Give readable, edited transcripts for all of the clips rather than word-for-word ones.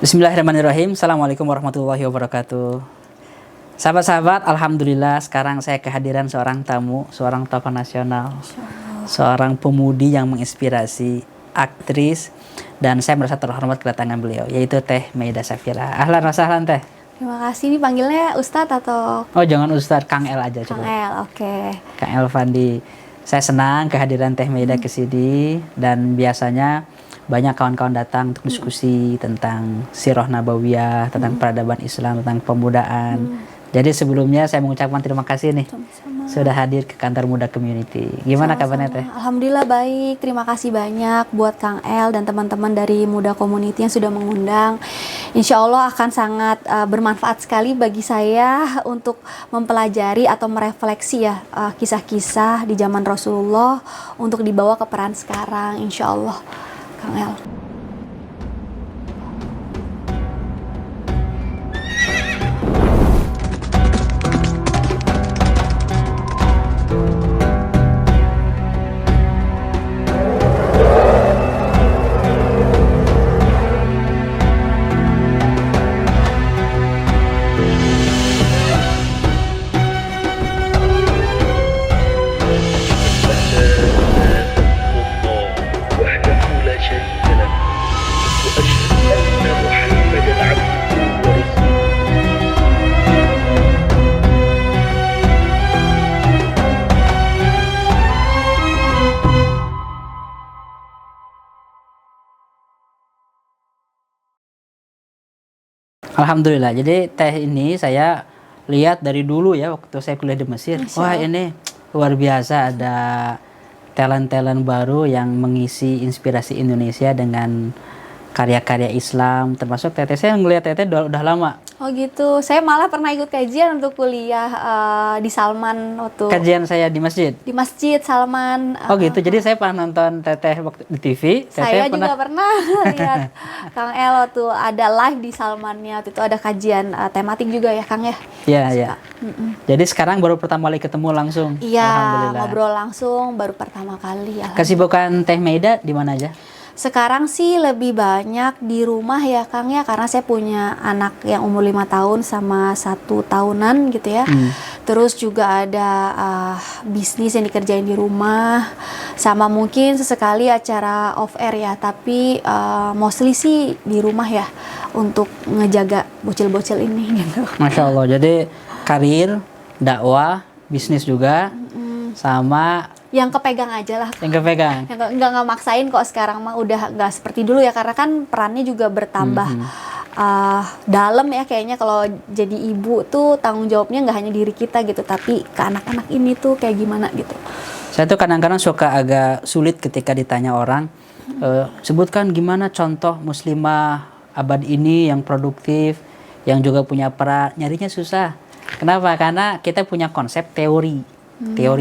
Bismillahirrahmanirrahim. Assalamualaikum warahmatullahi wabarakatuh. Sahabat-sahabat, alhamdulillah sekarang saya kehadiran seorang tamu, seorang tokoh nasional, seorang pemudi yang menginspirasi, aktris, dan saya merasa terhormat kedatangan beliau, yaitu Teh Maidah Safira. Ahlan wa sahlan Teh. Terima kasih. Ini panggilnya Ustadz atau Oh jangan Ustadz, Kang El aja Kang cukup. El? Oke. Kang El Fandi. Saya senang kehadiran Teh Maidah ke sini, dan biasanya banyak kawan-kawan datang untuk diskusi tentang sirah nabawiyah, tentang peradaban Islam, tentang pemudaan. Jadi sebelumnya saya mengucapkan terima kasih nih Sama-sama. sudah hadir ke Kantor Muda Community. Gimana kabarnya Teh? Alhamdulillah baik. Terima kasih banyak buat Kang El dan teman-teman dari Muda Community yang sudah mengundang. Insya Allah akan sangat bermanfaat sekali bagi saya untuk mempelajari atau merefleksi ya kisah-kisah di zaman Rasulullah untuk dibawa ke peran sekarang. Insya Allah, Kang El. Alhamdulillah. Jadi Teh ini saya lihat dari dulu ya waktu saya kuliah di Mesir. Wah ini luar biasa, ada talent-talent baru yang mengisi inspirasi Indonesia dengan karya-karya Islam. Termasuk Teteh, saya ngelihat Teteh udah lama. Oh gitu. Saya malah pernah ikut kajian untuk kuliah di Salman waktu Kajian saya di masjid. di Masjid Salman. Oh gitu. Jadi saya pernah nonton Teteh waktu di TV. Saya Teteh juga pernah lihat Kang El waktu ada live di Salmannya. Waktu itu ada kajian tematik juga ya Kang ya. Iya, Suka. iya. Jadi sekarang baru pertama kali ketemu langsung. Iya, Alhamdulillah. ngobrol langsung baru pertama kali. Kesibukan Teh Maidah di mana aja? Sekarang sih lebih banyak di rumah ya Kang ya, karena saya punya anak yang umur 5 tahun sama 1 tahunan gitu ya. Terus juga ada bisnis yang dikerjain di rumah, sama mungkin sesekali acara off air ya, tapi mostly sih di rumah ya untuk ngejaga bocil-bocil ini gitu. Masya Allah. Jadi karir, dakwah, bisnis juga, sama Yang kepegang aja lah. yang kepegang. Nggak maksain kok sekarang mah, udah nggak seperti dulu ya, karena kan perannya juga bertambah dalam ya kayaknya. Kalau jadi ibu tuh tanggung jawabnya nggak hanya diri kita gitu, tapi ke anak-anak ini tuh kayak gimana gitu. Saya tuh kadang-kadang suka agak sulit ketika ditanya orang, sebutkan gimana contoh muslimah abad ini yang produktif, yang juga punya peran. Nyarinya susah. Kenapa? Karena kita punya konsep teori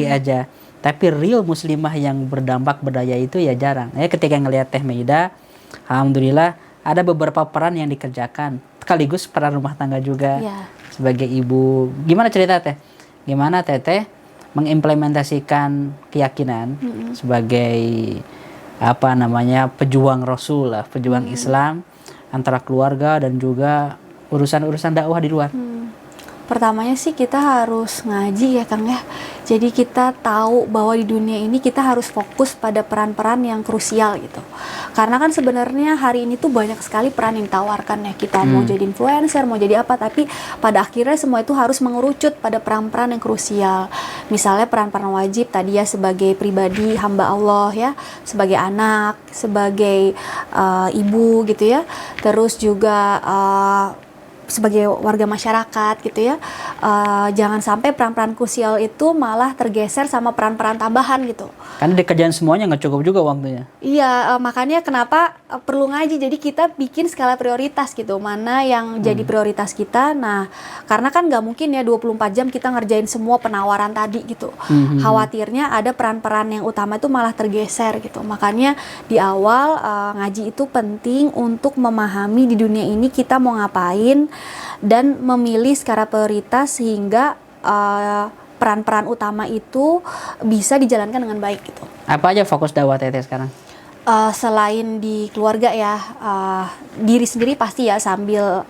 aja. Tapi real muslimah yang berdampak berdaya itu ya jarang. Ya ketika ngelihat Teh Maidah, alhamdulillah ada beberapa peran yang dikerjakan. Sekaligus peran rumah tangga juga. Ya. Sebagai ibu. Gimana cerita Teh? Gimana Teteh mengimplementasikan keyakinan sebagai apa namanya pejuang Rasul lah, pejuang Islam antara keluarga dan juga urusan-urusan dakwah di luar. Pertamanya sih kita harus ngaji ya Kang ya. Jadi kita tahu bahwa di dunia ini kita harus fokus pada peran-peran yang krusial gitu. Karena kan sebenarnya hari ini tuh banyak sekali peran yang ditawarkan ya. Kita mau jadi influencer, mau jadi apa, tapi pada akhirnya semua itu harus mengerucut pada peran-peran yang krusial. Misalnya peran-peran wajib tadi ya, sebagai pribadi hamba Allah ya, sebagai anak, sebagai ibu gitu ya. Terus juga sebagai warga masyarakat gitu ya, jangan sampai peran-peran krusial itu malah tergeser sama peran-peran tambahan gitu. Karena dikerjain semuanya nggak cukup juga waktunya. Iya, makanya kenapa perlu ngaji. Jadi kita bikin skala prioritas gitu, mana yang jadi prioritas kita. Nah, karena kan nggak mungkin ya 24 jam kita ngerjain semua penawaran tadi gitu. Khawatirnya ada peran-peran yang utama itu malah tergeser gitu. Makanya di awal ngaji itu penting untuk memahami di dunia ini kita mau ngapain, dan memilih skala prioritas sehingga peran-peran utama itu bisa dijalankan dengan baik gitu. Apa aja fokus dakwah Teteh sekarang? Selain di keluarga ya, diri sendiri pasti ya, sambil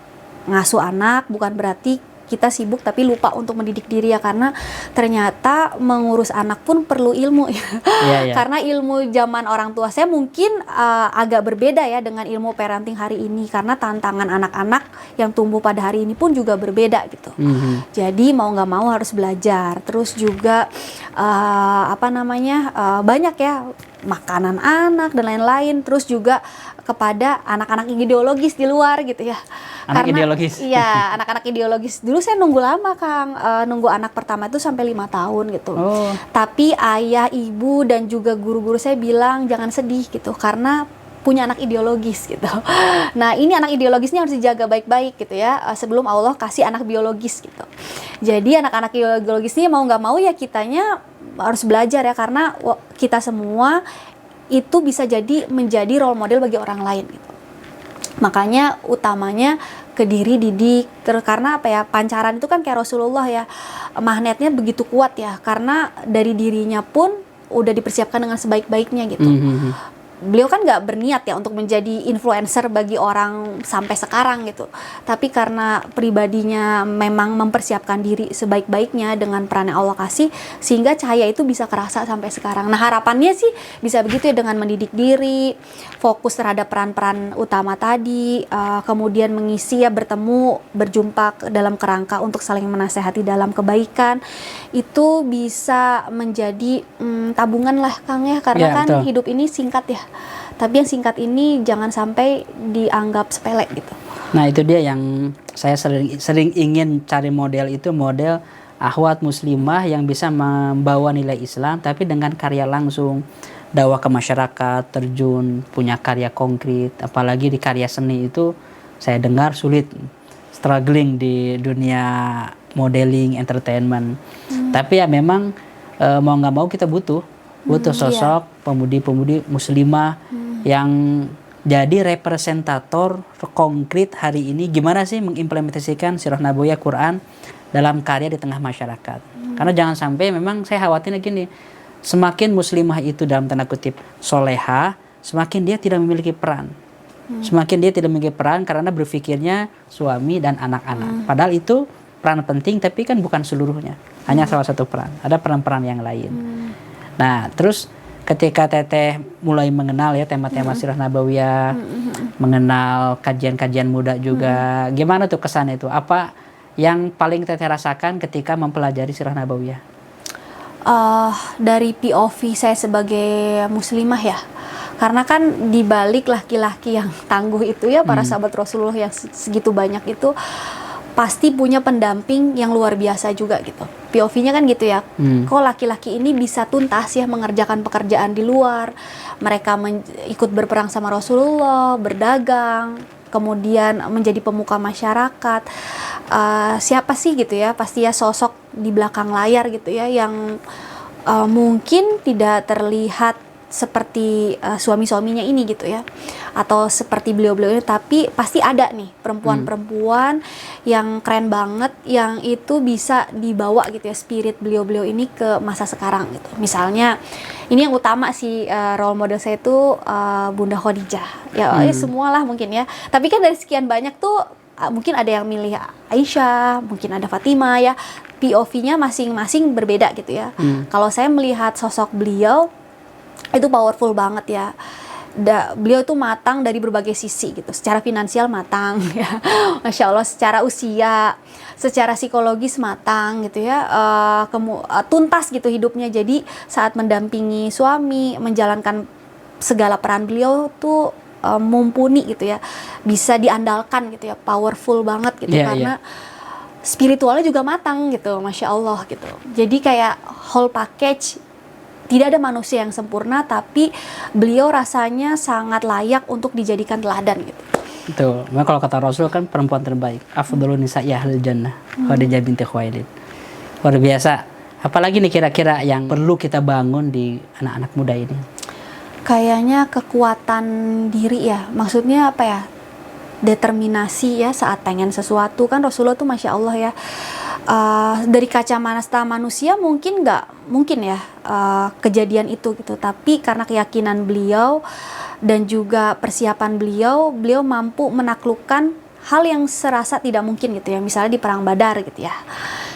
ngasuh anak bukan berarti kita sibuk tapi lupa untuk mendidik diri ya, karena ternyata mengurus anak pun perlu ilmu ya. Iya, iya. Karena ilmu zaman orang tua saya mungkin agak berbeda ya dengan ilmu parenting hari ini, karena tantangan anak-anak yang tumbuh pada hari ini pun juga berbeda gitu. Jadi mau nggak mau harus belajar. Terus juga banyak ya makanan anak dan lain-lain. Terus juga kepada anak-anak ideologis di luar gitu ya. Anak ideologis. Iya, anak-anak ideologis. Dulu saya nunggu lama, Kang. Nunggu anak pertama itu sampai 5 tahun gitu. Oh. Tapi ayah, ibu, dan juga guru-guru saya bilang jangan sedih gitu, karena punya anak ideologis gitu. Nah, ini anak ideologisnya harus dijaga baik-baik gitu ya, sebelum Allah kasih anak biologis gitu. Jadi anak-anak ideologis ini mau nggak mau ya kitanya harus belajar ya, karena kita semua itu bisa menjadi role model bagi orang lain gitu. Makanya utamanya ke diri didik, karena apa ya, pancaran itu kan kayak Rasulullah ya, magnetnya begitu kuat ya, karena dari dirinya pun udah dipersiapkan dengan sebaik-baiknya gitu. Beliau kan nggak berniat ya untuk menjadi influencer bagi orang sampai sekarang gitu, tapi karena pribadinya memang mempersiapkan diri sebaik-baiknya dengan peran yang Allah kasih, sehingga cahaya itu bisa kerasa sampai sekarang. Nah, harapannya sih bisa begitu ya, dengan mendidik diri, fokus terhadap peran-peran utama tadi, kemudian mengisi ya, berjumpa dalam kerangka untuk saling menasehati dalam kebaikan, itu bisa menjadi tabungan lah, Kang ya, karena Ya, kan betul. hidup ini singkat ya. Tapi yang singkat ini jangan sampai dianggap sepele gitu. Nah, itu dia yang saya sering ingin cari model itu, model akhwat muslimah yang bisa membawa nilai Islam tapi dengan karya langsung, dakwah ke masyarakat, terjun, punya karya konkret. Apalagi di karya seni itu saya dengar sulit, struggling di dunia modeling, entertainment. Tapi ya memang mau nggak mau kita butuh sosok pemudi-pemudi muslimah yang jadi representator konkret hari ini, gimana sih mengimplementasikan sirah nabawiyah Quran dalam karya di tengah masyarakat. Karena jangan sampai, memang saya khawatirnya gini, semakin muslimah itu dalam tanda kutip soleha, semakin dia tidak memiliki peran. Semakin dia tidak memiliki peran karena berpikirnya suami dan anak-anak. Padahal itu peran penting, tapi kan bukan seluruhnya. Hanya salah satu peran. Ada peran-peran yang lain. Nah, terus ketika Teteh mulai mengenal ya tema-tema sirah nabawiyah, mengenal kajian-kajian muda juga, gimana tuh kesannya itu? Apa yang paling Teteh rasakan ketika mempelajari sirah nabawiyah? Dari POV saya sebagai muslimah ya, karena kan dibalik laki-laki yang tangguh itu ya, para sahabat Rasulullah yang segitu banyak itu pasti punya pendamping yang luar biasa juga gitu. POV-nya kan gitu ya. Kok laki-laki ini bisa tuntas ya mengerjakan pekerjaan di luar. Mereka ikut berperang sama Rasulullah, berdagang, kemudian menjadi pemuka masyarakat. Siapa sih gitu ya? Pasti ya sosok di belakang layar gitu ya, yang mungkin tidak terlihat seperti suami-suaminya ini gitu ya, atau seperti beliau-beliau ini, tapi pasti ada nih perempuan-perempuan yang keren banget, yang itu bisa dibawa gitu ya spirit beliau-beliau ini ke masa sekarang gitu. Misalnya ini yang utama sih, role model saya itu Bunda Khadijah ya, semualah mungkin ya, tapi kan dari sekian banyak tuh mungkin ada yang milih Aisyah, mungkin ada Fatimah ya, POV-nya masing-masing berbeda gitu ya. Kalau saya melihat sosok beliau itu powerful banget ya. Beliau tuh matang dari berbagai sisi gitu. Secara finansial matang ya, Masya Allah. Secara usia, secara psikologis matang gitu ya. Tuntas gitu hidupnya. Jadi saat mendampingi suami, menjalankan segala peran beliau tuh mumpuni gitu ya. Bisa diandalkan gitu ya. Powerful banget gitu, karena spiritualnya juga matang gitu, Masya Allah gitu. Jadi kayak whole package. Tidak ada manusia yang sempurna, tapi beliau rasanya sangat layak untuk dijadikan teladan gitu. Betul. Memang kalau kata Rasul kan perempuan terbaik, afdhalun nisa'i ahlil jannah, Khadijah binti Khuwailid. Luar biasa. Apalagi nih kira-kira yang perlu kita bangun di anak-anak muda ini? Kayaknya kekuatan diri ya. Maksudnya apa ya? Determinasi ya saat pengen sesuatu. Kan Rasulullah tuh Masya Allah ya, dari kacamata manusia mungkin nggak mungkin ya kejadian itu gitu, tapi karena keyakinan beliau dan juga persiapan beliau mampu menaklukkan hal yang serasa tidak mungkin gitu ya, misalnya di perang Badar gitu ya.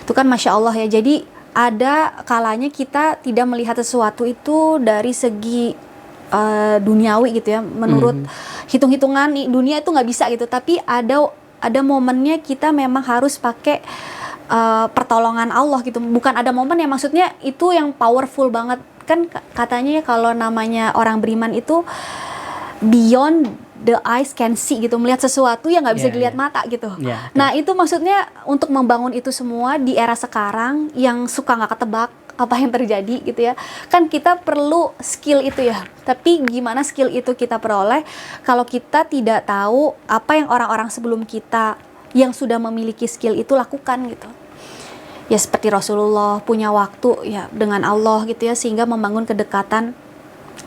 Itu kan Masya Allah ya. Jadi ada kalanya kita tidak melihat sesuatu itu dari segi duniawi gitu ya, menurut hitung-hitungan dunia itu nggak bisa gitu, tapi ada momennya kita memang harus pakai pertolongan Allah gitu. Bukan ada momen yang maksudnya itu yang powerful banget kan, katanya ya kalau namanya orang beriman itu beyond the eyes can see gitu, melihat sesuatu yang nggak bisa dilihat mata gitu. Nah itu maksudnya untuk membangun itu semua di era sekarang yang suka nggak ketebak apa yang terjadi gitu ya, kan kita perlu skill itu ya. Tapi gimana skill itu kita peroleh kalau kita tidak tahu apa yang orang-orang sebelum kita yang sudah memiliki skill itu lakukan gitu. Ya seperti Rasulullah punya waktu ya dengan Allah gitu ya, sehingga membangun kedekatan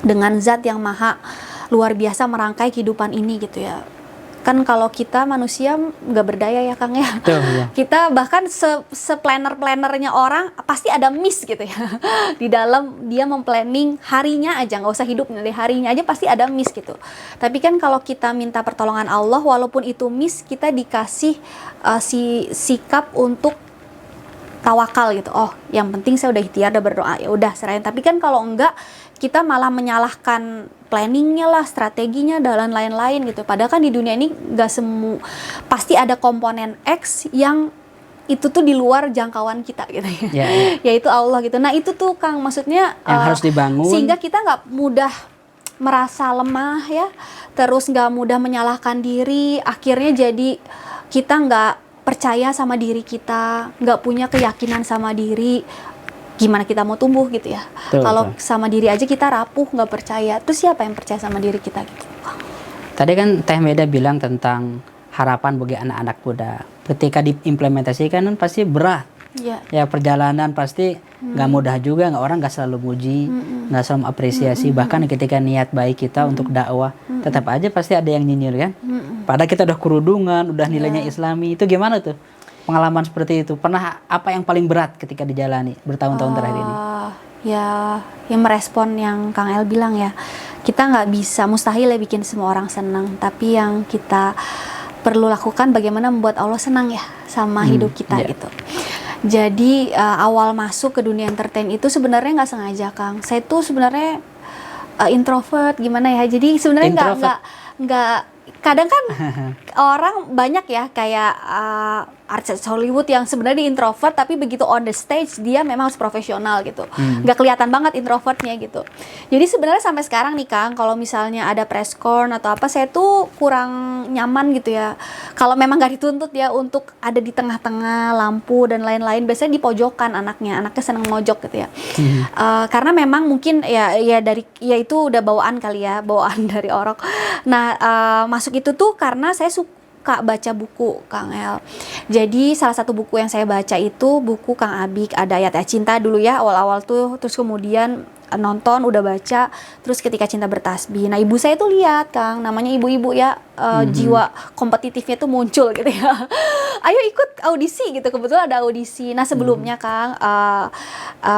dengan zat yang maha luar biasa merangkai kehidupan ini gitu ya. Kan kalau kita manusia nggak berdaya ya Kang ya. Betul, ya. Kita bahkan se-planner-plannernya orang pasti ada miss gitu ya. Di dalam dia memplanning harinya aja, nggak usah hidup dari harinya aja pasti ada miss gitu. Tapi kan kalau kita minta pertolongan Allah, walaupun itu miss, kita dikasih sikap untuk tawakal gitu. Oh, yang penting saya udah ikhtiar, udah berdoa, ya udah serahin. Tapi kan kalau enggak, kita malah menyalahkan planningnya lah, strateginya, dan lain-lain gitu. Padahal kan di dunia ini nggak semua, pasti ada komponen X yang itu tuh di luar jangkauan kita gitu ya. Yaitu Allah gitu. Nah itu tuh Kang, maksudnya yang harus dibangun, sehingga kita nggak mudah merasa lemah ya, terus nggak mudah menyalahkan diri. Akhirnya jadi kita nggak percaya sama diri kita, nggak punya keyakinan sama diri. Gimana kita mau tumbuh gitu ya? Kalau sama diri aja kita rapuh, nggak percaya, terus siapa yang percaya sama diri kita gitu? Tadi kan Teh Meda bilang tentang harapan bagi anak-anak muda. Ketika diimplementasikan kan pasti berat. Ya perjalanan pasti nggak mudah juga, orang nggak selalu muji, nggak selalu apresiasi. Bahkan ketika niat baik kita untuk dakwah, tetap aja pasti ada yang nyinyir kan. Padahal kita udah kerudungan, udah nilainya Islami. Itu gimana tuh pengalaman seperti itu? Pernah apa yang paling berat ketika dijalani bertahun-tahun terakhir ini? Ya, yang merespon yang Kang El bilang ya, kita nggak bisa, mustahil ya bikin semua orang senang. Tapi yang kita perlu lakukan bagaimana membuat Allah senang ya sama hidup kita gitu. Jadi awal masuk ke dunia entertain itu sebenarnya nggak sengaja Kang. Saya tuh sebenarnya introvert gimana ya. Jadi sebenarnya nggak kadang kan orang banyak ya kayak artis Hollywood yang sebenarnya di introvert tapi begitu on the stage dia memang harus profesional gitu. Nggak kelihatan banget introvertnya gitu. Jadi sebenarnya sampai sekarang nih Kang, kalau misalnya ada press con atau apa, saya tuh kurang nyaman gitu ya. Kalau memang nggak dituntut ya untuk ada di tengah-tengah lampu dan lain-lain, biasanya di pojokan anaknya seneng mojok gitu ya. Karena memang mungkin ya itu udah bawaan kali ya, bawaan dari orok. Nah masuk itu tuh karena saya suka baca buku Kang El. Jadi salah satu buku yang saya baca itu buku Kang Abik, ada Ayat-Ayat Cinta dulu ya awal-awal tuh, terus kemudian nonton, udah baca, terus Ketika Cinta Bertasbih. Nah ibu saya tuh lihat Kang, namanya ibu-ibu ya, jiwa kompetitifnya tuh muncul gitu ya. Ayo ikut audisi gitu, kebetulan ada audisi. Nah sebelumnya Kang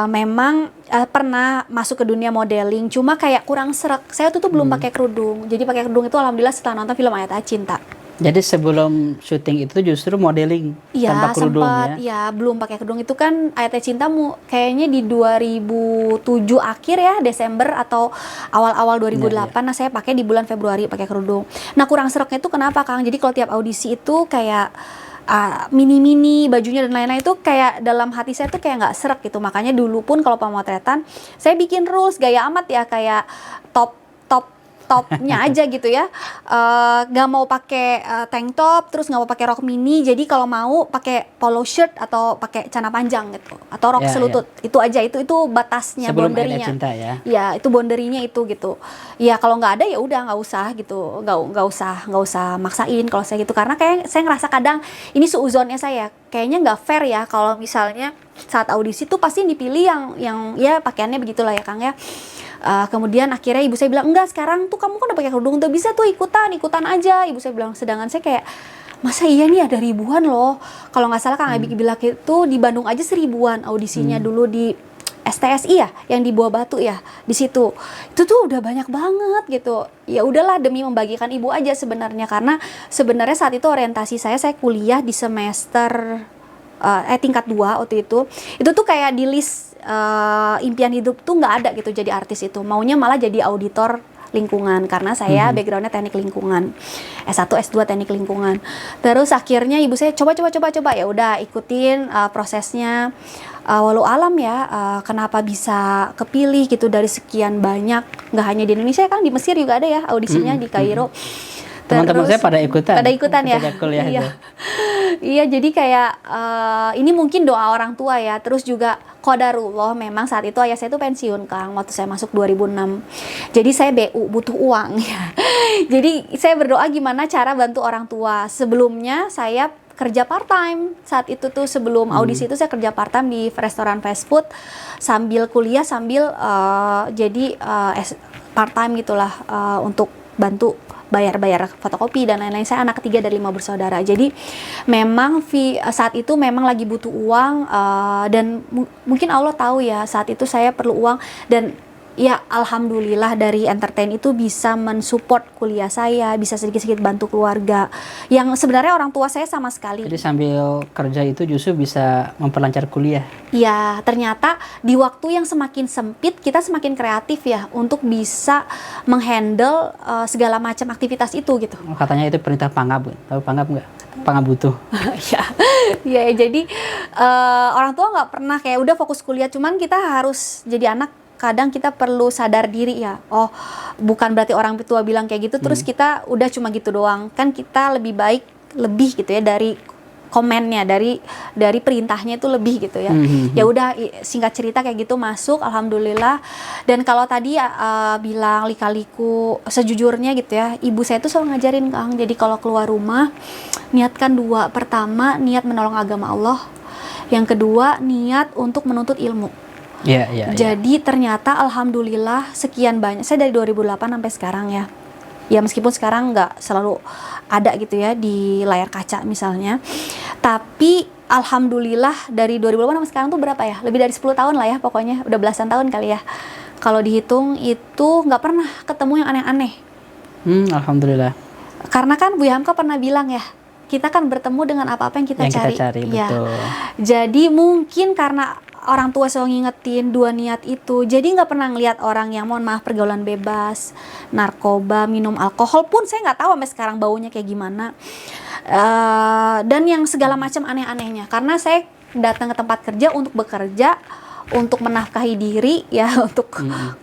memang pernah masuk ke dunia modeling, cuma kayak kurang serak. Saya tuh belum pakai kerudung. Jadi pakai kerudung itu alhamdulillah setelah nonton film Ayat-Ayat Cinta. Jadi sebelum syuting itu justru modeling tanpa kerudung ya? Ya, belum pakai kerudung. Itu kan Ayat-Ayat Cinta kayaknya di 2007 akhir ya, Desember atau awal-awal 2008. Nah, saya pakai di bulan Februari pakai kerudung. Nah, kurang sereknya itu kenapa, Kang? Jadi kalau tiap audisi itu kayak mini-mini bajunya dan lain-lain itu kayak dalam hati saya tuh kayak nggak serak gitu. Makanya dulu pun kalau pemotretan saya bikin rules gaya amat ya, kayak topnya aja gitu ya, nggak mau pakai tank top, terus nggak mau pakai rok mini. Jadi kalau mau pakai polo shirt atau pakai celana panjang gitu, atau rok selutut. Itu aja, itu batasnya, boundary-nya. Ya itu boundary-nya itu gitu. Ya kalau nggak ada ya udah nggak usah gitu, nggak usah maksain kalau saya gitu. Karena kayak saya ngerasa kadang ini suuzonnya saya, kayaknya nggak fair ya kalau misalnya saat audisi tuh pasti dipilih yang ya pakaiannya begitulah ya Kang ya. Kemudian akhirnya ibu saya bilang, enggak, sekarang tuh kamu kan udah pakai kerudung, tuh bisa tuh ikutan aja. Ibu saya bilang, sedangkan saya kayak, masa iya nih ada ribuan loh. Kalau nggak salah Kang Abik bilang itu di Bandung aja 1000-an audisinya dulu di STSI ya, yang di Buah Batu ya, di situ. Itu tuh udah banyak banget gitu. Ya udahlah demi membagikan ibu aja sebenarnya, karena sebenarnya saat itu orientasi saya kuliah di semester tingkat 2 waktu itu. Itu tuh kayak di list impian hidup tuh nggak ada gitu jadi artis itu. Maunya malah jadi auditor lingkungan, karena saya backgroundnya teknik lingkungan, S1 S2 teknik lingkungan. Terus akhirnya ibu saya coba ya udah ikutin prosesnya. Walau alam ya, kenapa bisa kepilih gitu dari sekian banyak, nggak hanya di Indonesia kan, di Mesir juga ada ya audisinya, di Kairo. Teman-teman saya pada ikutan ya. kuliah Iya. itu. Iya, jadi kayak ini mungkin doa orang tua ya. Terus juga qadarullah, memang saat itu ayah saya itu pensiun Kang, waktu saya masuk 2006. Jadi saya BU, butuh uang ya. Jadi saya berdoa gimana cara bantu orang tua. Sebelumnya saya kerja part time saat itu tuh, sebelum audisi itu saya kerja part time di restoran fast food sambil kuliah, sambil jadi part time gitulah, untuk bantu bayar fotokopi dan lain-lain. Saya anak ketiga dari 5 bersaudara. Jadi memang saat itu memang lagi butuh uang, dan mungkin Allah tahu ya saat itu saya perlu uang, dan ya alhamdulillah dari entertain itu bisa mensupport kuliah saya, bisa sedikit-sedikit bantu keluarga yang sebenarnya orang tua saya sama sekali. Jadi sambil kerja itu justru bisa memperlancar kuliah. Ya, ternyata di waktu yang semakin sempit kita semakin kreatif ya untuk bisa menghandle segala macam aktivitas itu gitu. Katanya itu perintah Pangab. Tahu Pangab nggak? Pangab butuh. Ya, jadi orang tua nggak pernah kayak udah fokus kuliah, cuman kita harus jadi anak. Kadang kita perlu sadar diri ya, oh bukan berarti orang tua bilang kayak gitu terus kita udah cuma gitu doang, kan kita lebih baik lebih gitu ya dari komennya, dari perintahnya itu lebih gitu ya. Ya udah, singkat cerita kayak gitu masuk, alhamdulillah. Dan kalau tadi bilang lika-liku, sejujurnya gitu ya, ibu saya tuh selalu ngajarin Kang, jadi kalau keluar rumah niatkan 2, pertama niat menolong agama Allah, yang kedua niat untuk menuntut ilmu. Jadi ternyata alhamdulillah sekian banyak, saya dari 2008 sampai sekarang ya. Ya meskipun sekarang nggak selalu ada gitu ya di layar kaca misalnya. Tapi alhamdulillah dari 2008 sampai sekarang tuh berapa ya? Lebih dari 10 tahun lah ya pokoknya, udah belasan tahun kali ya. Kalau dihitung itu nggak pernah ketemu yang aneh-aneh. Alhamdulillah. Karena kan Bu Hamka pernah bilang ya, kita kan bertemu dengan apa-apa yang kita cari. Ya. Betul. Jadi mungkin karena orang tua selalu ngingetin 2 niat itu, jadi nggak pernah ngelihat orang yang mohon maaf pergaulan bebas, narkoba, minum alkohol pun saya nggak tahu sampai sekarang baunya kayak gimana, dan yang segala macam aneh-anehnya. Karena saya datang ke tempat kerja untuk bekerja, untuk menafkahi diri ya, untuk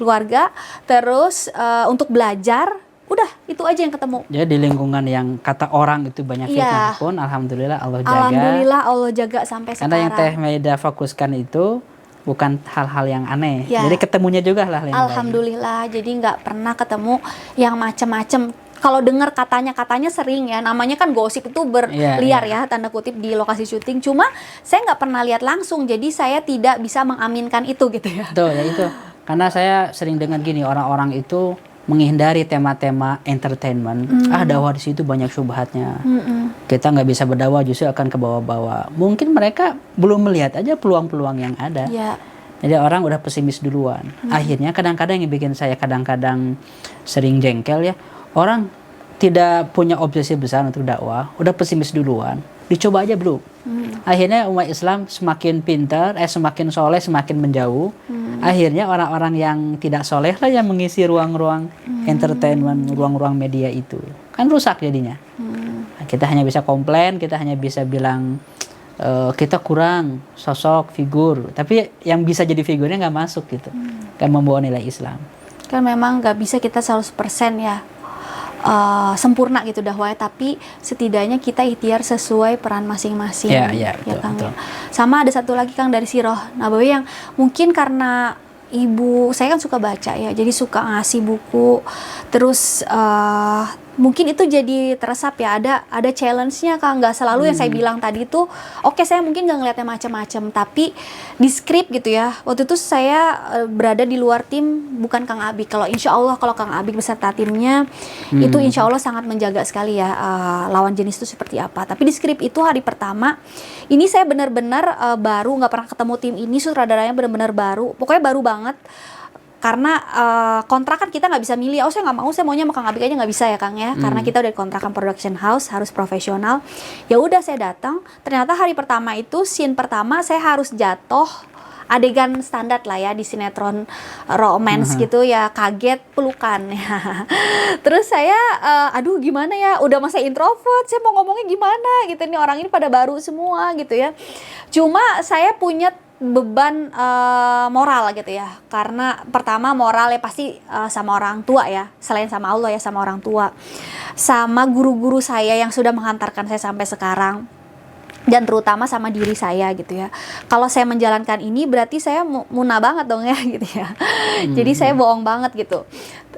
keluarga, terus untuk belajar. Udah, itu aja yang ketemu. Jadi di lingkungan yang kata orang itu banyak fitnah pun, alhamdulillah Allah jaga. Alhamdulillah Allah jaga sampai sekarang. Karena yang Teh Maida fokuskan itu bukan hal-hal yang aneh. Jadi ketemunya juga hal-hal yang alhamdulillah, jadi nggak pernah ketemu yang macem-macem. Kalau dengar katanya sering ya, namanya kan gosip itu berliar ya, tanda kutip di lokasi syuting. Cuma saya nggak pernah lihat langsung, jadi saya tidak bisa mengaminkan itu gitu ya. Betul ya itu. Karena saya sering dengar gini, orang-orang itu menghindari tema-tema entertainment. Dakwah di situ banyak syubhatnya. Kita nggak bisa berdakwah, justru akan ke bawah-bawah. Mungkin mereka belum melihat aja peluang-peluang yang ada. Jadi orang udah pesimis duluan. Akhirnya kadang-kadang yang bikin saya kadang-kadang sering jengkel ya, orang tidak punya obsesi besar untuk dakwah, udah pesimis duluan. Dicoba aja belum. Akhirnya umat Islam semakin pintar, semakin soleh, semakin menjauh. Akhirnya orang-orang yang tidak soleh lah yang mengisi ruang-ruang entertainment, ruang-ruang media itu. Kan rusak jadinya. Kita hanya bisa komplain, kita hanya bisa bilang kita kurang sosok, figur. Tapi yang bisa jadi figurnya nggak masuk gitu. Nggak membawa nilai Islam. Kan memang nggak bisa kita 100% ya sempurna gitu dakwahnya, tapi setidaknya kita ikhtiar sesuai peran masing-masing. Betul, Kang. betul. Sama ada satu lagi Kang dari Sirah Nabawi yang mungkin karena ibu saya kan suka baca ya, jadi suka ngasih buku, terus mungkin itu jadi teresap ya, ada challenge-nya Kang, nggak selalu yang saya bilang tadi itu oke, saya mungkin nggak ngeliatnya macam-macam, tapi di skrip gitu ya, waktu itu saya berada di luar tim, bukan Kang Abik. Kalau insya Allah kalau Kang Abik beserta timnya itu insya Allah sangat menjaga sekali ya lawan jenis itu seperti apa. Tapi di skrip itu hari pertama ini saya benar-benar baru, nggak pernah ketemu tim ini, sutradaranya benar-benar baru, pokoknya baru banget. Karena kontrak kan kita nggak bisa milih, oh saya nggak mau, saya maunya sama Kang Abik aja, nggak bisa ya Kang ya, karena kita udah kontrakan production house, harus profesional. Ya udah saya datang, ternyata hari pertama itu scene pertama saya harus jatuh, adegan standar lah ya di sinetron romance gitu ya, kaget pelukan ya. Terus saya aduh gimana ya, udah masa introvert, saya mau ngomongnya gimana gitu, nih orang ini pada baru semua gitu ya. Cuma saya punya beban moral gitu ya, karena pertama moral ya pasti sama orang tua ya, selain sama Allah ya, sama orang tua, sama guru-guru saya yang sudah menghantarkan saya sampai sekarang, dan terutama sama diri saya gitu ya. Kalau saya menjalankan ini berarti saya munah banget dong ya gitu ya. Jadi saya bohong banget gitu,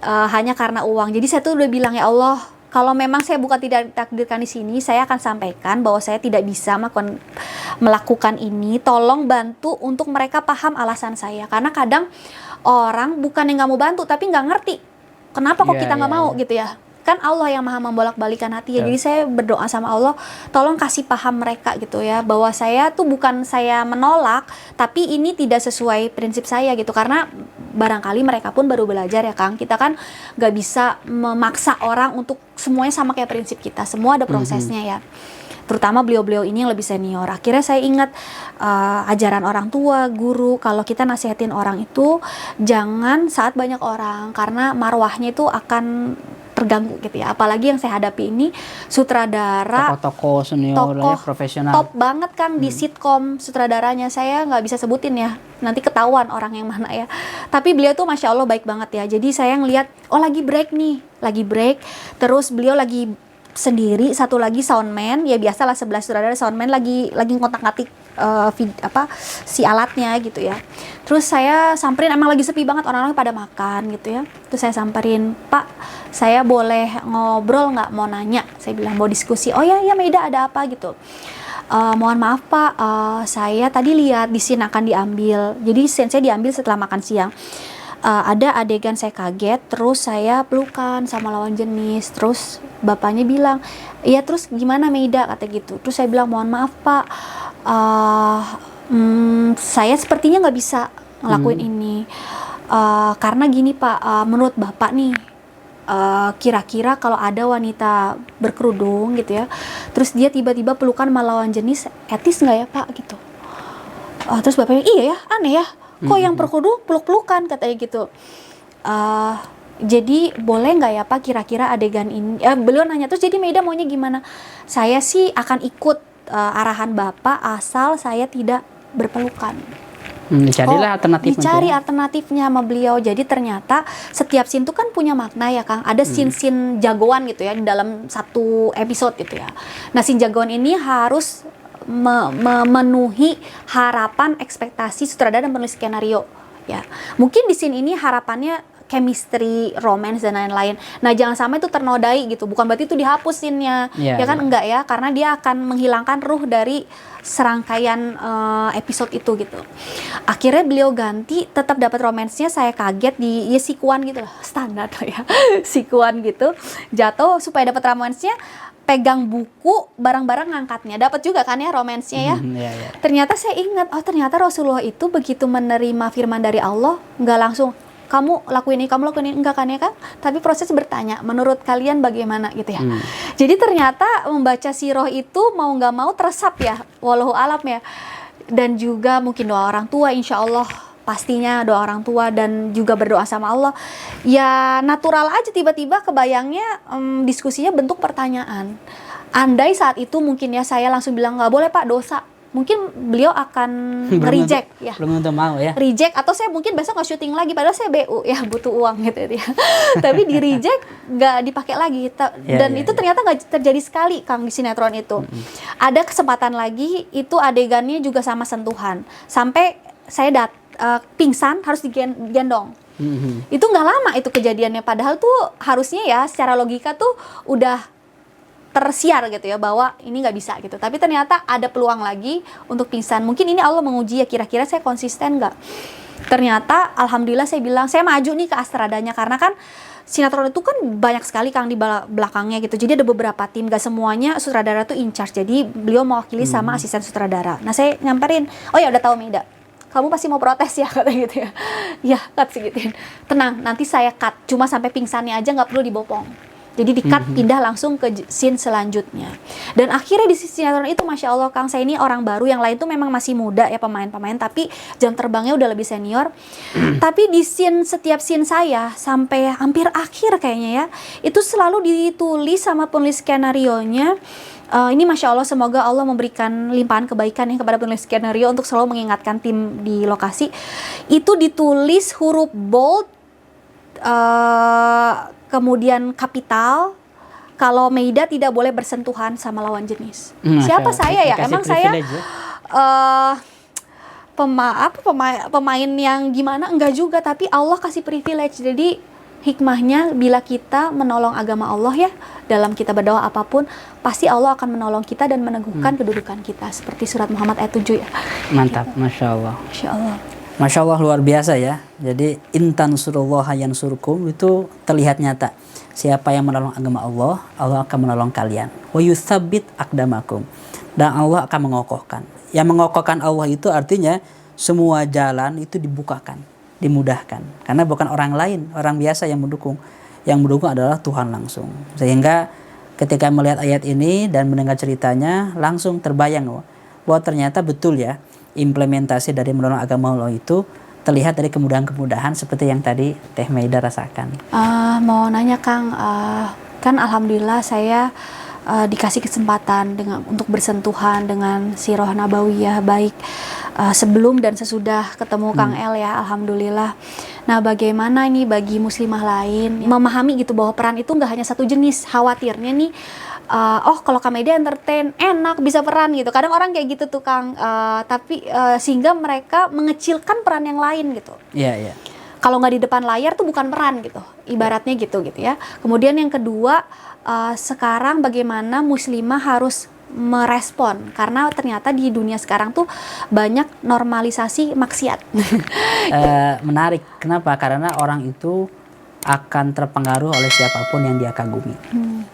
hanya karena uang. Jadi saya tuh udah bilang, ya Allah, kalau memang saya bukan tidak ditakdirkan di sini, saya akan sampaikan bahwa saya tidak bisa melakukan ini. Tolong bantu untuk mereka paham alasan saya. Karena kadang orang bukan yang nggak mau bantu, tapi nggak ngerti kenapa kok kita nggak mau gitu ya. Kan Allah yang maha membolak-balikan hati ya. Jadi saya berdoa sama Allah, tolong kasih paham mereka gitu ya, bahwa saya tuh bukan saya menolak, tapi ini tidak sesuai prinsip saya gitu. Karena barangkali mereka pun baru belajar ya Kang, kita kan gak bisa memaksa orang untuk semuanya sama kayak prinsip kita, semua ada prosesnya ya. Terutama beliau-beliau ini yang lebih senior. Akhirnya saya ingat ajaran orang tua, guru, kalau kita nasihatin orang itu jangan saat banyak orang, karena marwahnya itu akan terganggu gitu ya. Apalagi yang saya hadapi ini sutradara tokoh senior ya, profesional top banget Kang di sitkom. Sutradaranya saya nggak bisa sebutin ya, nanti ketahuan orang yang mana ya, tapi beliau tuh Masya Allah baik banget ya. Jadi saya ngelihat, oh lagi break nih, lagi break, terus beliau lagi sendiri, satu lagi soundman, ya biasalah 11 sutradara, soundman lagi ngotak-ngatik si alatnya gitu ya. Terus saya samperin, emang lagi sepi banget, orang-orang pada makan gitu ya. Terus saya samperin, Pak, saya boleh ngobrol nggak, mau nanya, saya bilang mau diskusi. Oh ya Maida, ada apa gitu. Mohon maaf Pak, saya tadi lihat di scene akan diambil, jadi scene saya diambil setelah makan siang. Ada adegan saya kaget, terus saya pelukan sama lawan jenis. Terus bapaknya bilang, iya terus gimana Maida, kata gitu. Terus saya bilang, mohon maaf Pak, saya sepertinya nggak bisa ngelakuin ini, karena gini Pak, menurut Bapak nih, kira-kira kalau ada wanita berkerudung gitu ya, terus dia tiba-tiba pelukan sama lawan jenis, etis nggak ya Pak gitu. Terus bapaknya, iya ya, aneh ya, kok yang berkerudung peluk-pelukan, katanya gitu. Jadi boleh nggak ya Pak kira-kira adegan ini, beliau nanya. Terus jadi Maida maunya gimana? Saya sih akan ikut arahan Bapak asal saya tidak berpelukan. Dicarilah alternatif. Dicari alternatifnya sama beliau. Jadi ternyata setiap scene itu kan punya makna ya Kang. Ada scene-scene jagoan gitu ya di dalam satu episode gitu ya. Nah scene jagoan ini harus memenuhi harapan, ekspektasi sutradara dan penulis skenario ya. Mungkin di scene ini harapannya chemistry, romance dan lain-lain. Nah jangan sampai itu ternodai gitu. Bukan berarti itu dihapus scene-nya, ya kan enggak ya, karena dia akan menghilangkan ruh dari serangkaian episode itu gitu. Akhirnya beliau ganti, tetap dapat romansnya. Saya kaget di sikuan gitu lah, standar ya, sikuan gitu. Jatuh supaya dapat romansnya, pegang buku, barang-barang ngangkatnya. Dapat juga kan ya romansnya ya. Ternyata saya ingat, oh ternyata Rasulullah itu begitu menerima firman dari Allah, nggak langsung kamu lakuin ini, kamu lakuin ini, enggak kan ya Kang? Tapi proses bertanya, menurut kalian bagaimana gitu ya. Jadi ternyata membaca sirah itu mau nggak mau teresap ya, wallahu alam ya. Dan juga mungkin doa orang tua, insya Allah pastinya doa orang tua, dan juga berdoa sama Allah. Ya natural aja tiba-tiba kebayangnya diskusinya bentuk pertanyaan. Andai saat itu mungkin ya saya langsung bilang nggak boleh Pak, dosa. Mungkin beliau akan reject ya. Belum tentu mau ya. Reject, atau saya mungkin besok nggak syuting lagi, padahal saya BU ya, butuh uang gitu ya. Tapi di reject, nggak dipakai lagi. Dan itu ternyata nggak terjadi sekali Kang di sinetron itu. Ada kesempatan lagi, itu adegannya juga sama sentuhan. Sampai saya pingsan, harus digendong. Itu nggak lama itu kejadiannya, padahal tuh harusnya ya secara logika tuh udah tersiar gitu ya bahwa ini nggak bisa gitu, tapi ternyata ada peluang lagi untuk pingsan. Mungkin ini Allah menguji ya, kira-kira saya konsisten nggak. Ternyata alhamdulillah saya bilang saya maju nih ke Astradanya, karena kan sinetron itu kan banyak sekali Kang di belakangnya gitu, jadi ada beberapa tim, gak semuanya sutradara tuh in charge, jadi beliau mewakili sama asisten sutradara. Nah saya nyamperin, oh ya udah tahu Mida, kamu pasti mau protes ya, kata gitu ya. Ya cut segituin, tenang nanti saya cut, cuma sampai pingsannya aja nggak perlu dibopong. Jadi di-cut, pindah langsung ke scene selanjutnya. Dan akhirnya di sinetron itu Masya Allah Kang, saya ini orang baru, yang lain tuh memang masih muda ya pemain-pemain, tapi jam terbangnya udah lebih senior. Tapi di setiap scene saya, sampai hampir akhir kayaknya ya, itu selalu ditulis sama penulis skenario-nya. Ini Masya Allah, semoga Allah memberikan limpahan kebaikan ya kepada penulis skenario untuk selalu mengingatkan tim di lokasi. Itu ditulis huruf bold, kemudian kapital, kalau Meida tidak boleh bersentuhan sama lawan jenis. Siapa saya ya? Emang saya pemain yang gimana? Enggak juga, tapi Allah kasih privilege. Jadi hikmahnya bila kita menolong agama Allah ya, dalam kita berdoa apapun, pasti Allah akan menolong kita dan meneguhkan kedudukan kita. Seperti surat Muhammad ayat 7 ya. Mantap, Masya Allah. Masya Allah. Masya Allah, luar biasa ya. Jadi intan surullaha yansurkum itu terlihat nyata. Siapa yang menolong agama Allah, Allah akan menolong kalian. Wa yutsabbit aqdamakum. Dan Allah akan mengokohkan. Yang mengokohkan Allah itu artinya semua jalan itu dibukakan, dimudahkan. Karena bukan orang lain, orang biasa yang mendukung. Yang mendukung adalah Tuhan langsung. Sehingga ketika melihat ayat ini dan mendengar ceritanya, langsung terbayang bahwa ternyata betul ya, implementasi dari menolong agama Allah itu terlihat dari kemudahan-kemudahan seperti yang tadi Teh Meida rasakan. Mau nanya Kang, kan alhamdulillah saya dikasih kesempatan untuk bersentuhan dengan sirah nabawiyah, baik sebelum dan sesudah ketemu Kang El ya, alhamdulillah. Nah bagaimana ini bagi muslimah lain memahami gitu bahwa peran itu nggak hanya satu jenis. Khawatirnya nih, kalau Kang Meida entertain enak bisa peran gitu, kadang orang kayak gitu tuh Kang, tapi sehingga mereka mengecilkan peran yang lain gitu. Iya. Kalau nggak di depan layar tuh bukan peran gitu, ibaratnya gitu ya. Kemudian yang kedua, sekarang bagaimana muslimah harus merespon, karena ternyata di dunia sekarang tuh banyak normalisasi maksiat. Menarik, kenapa? Karena orang itu akan terpengaruh oleh siapapun yang dia kagumi.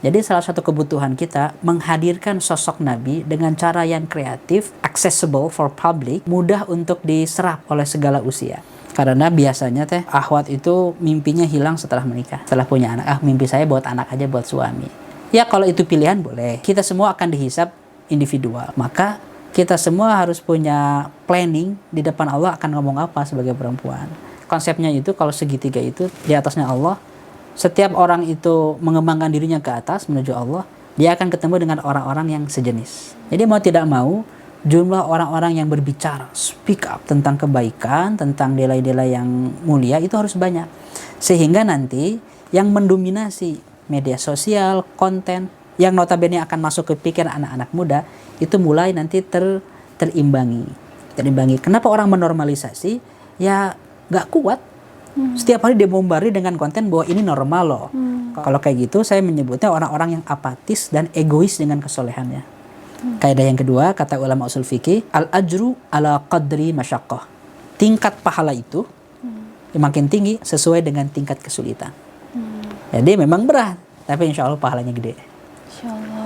Jadi salah satu kebutuhan kita menghadirkan sosok Nabi dengan cara yang kreatif, accessible for public, mudah untuk diserap oleh segala usia. Karena biasanya Teh akhwat itu mimpinya hilang setelah menikah, setelah punya anak. Mimpi saya buat anak aja, buat suami. Ya kalau itu pilihan boleh. Kita semua akan dihisap individual. Maka kita semua harus punya planning di depan Allah akan ngomong apa sebagai perempuan. Konsepnya itu kalau segitiga itu di atasnya Allah, setiap orang itu mengembangkan dirinya ke atas menuju Allah, dia akan ketemu dengan orang-orang yang sejenis. Jadi mau tidak mau, jumlah orang-orang yang berbicara, speak up tentang kebaikan, tentang nilai-nilai yang mulia itu harus banyak. Sehingga nanti yang mendominasi media sosial, konten, yang notabene akan masuk ke pikiran anak-anak muda, itu mulai nanti terimbangi. Kenapa orang menormalisasi? Ya gak kuat. Setiap hari dia bombardir dengan konten bahwa ini normal loh. Kalau kayak gitu saya menyebutnya orang-orang yang apatis dan egois dengan kesolehannya. Kaidah yang kedua, kata ulama usul fikih, al-ajru ala qadri masyaqqah. Tingkat pahala itu makin tinggi sesuai dengan tingkat kesulitan. Jadi memang berat, tapi insya Allah pahalanya gede. Insya Allah.